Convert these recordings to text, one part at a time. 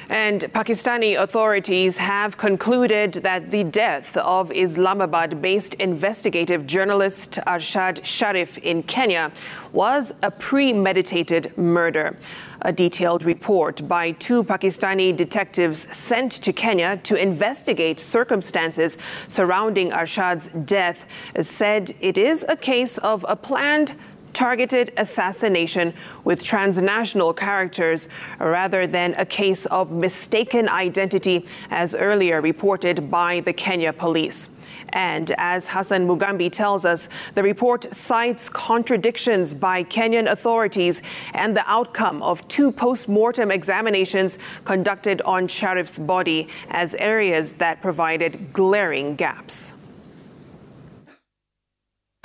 And Pakistani authorities have concluded that the death of Islamabad-based investigative journalist Arshad Sharif in Kenya was a premeditated murder. A detailed report by two Pakistani detectives sent to Kenya to investigate circumstances surrounding Arshad's death said it is a case of a planned targeted assassination with transnational characters rather than a case of mistaken identity, as earlier reported by the Kenya police. And as Hassan Mugambi tells us, the report cites contradictions by Kenyan authorities and the outcome of two post-mortem examinations conducted on Sharif's body as areas that provided glaring gaps.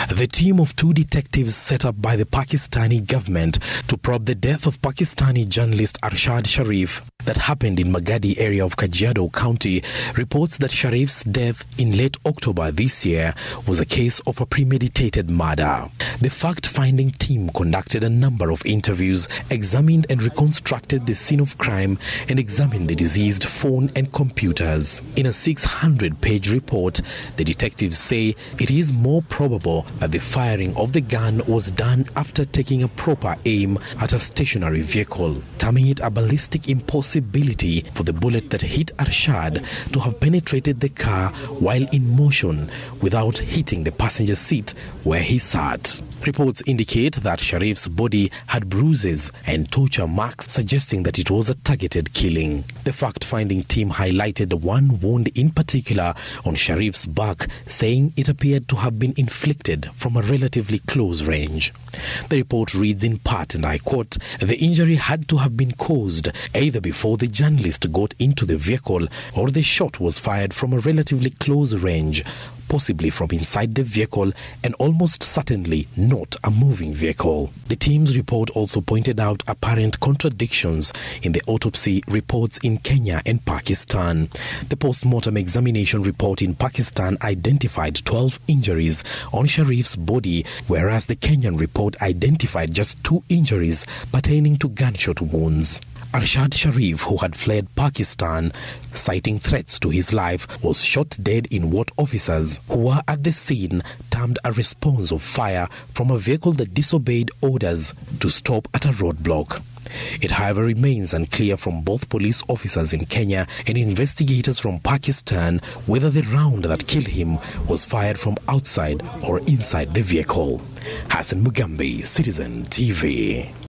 The team of two detectives set up by the Pakistani government to probe the death of Pakistani journalist Arshad Sharif that happened in Magadi area of Kajiado County reports that Sharif's death in late October this year was a case of a premeditated murder. The fact-finding team conducted a number of interviews, examined and reconstructed the scene of crime, and examined the deceased phone and computers. In a 600-page report, the detectives say it is more probable that the firing of the gun was done after taking a proper aim at a stationary vehicle, terming it a ballistic impossibility for the bullet that hit Arshad to have penetrated the car while in motion without hitting the passenger seat where he sat. Reports indicate that Sharif's body had bruises and torture marks, suggesting that it was a targeted killing. The fact-finding team highlighted one wound in particular on Sharif's back, saying it appeared to have been inflicted from a relatively close range. The report reads in part, and I quote, "The injury had to have been caused either before the journalist got into the vehicle or the shot was fired from a relatively close range, possibly from inside the vehicle and almost certainly not a moving vehicle." The team's report also pointed out apparent contradictions in the autopsy reports in Kenya and Pakistan. The post-mortem examination report in Pakistan identified 12 injuries on Sharif's body, whereas the Kenyan report identified just 2 injuries pertaining to gunshot wounds. Arshad Sharif, who had fled Pakistan, citing threats to his life, was shot dead in what officers who were at the scene termed a response of fire from a vehicle that disobeyed orders to stop at a roadblock. It, however, remains unclear from both police officers in Kenya and investigators from Pakistan whether the round that killed him was fired from outside or inside the vehicle. Hassan Mugambi, Citizen TV.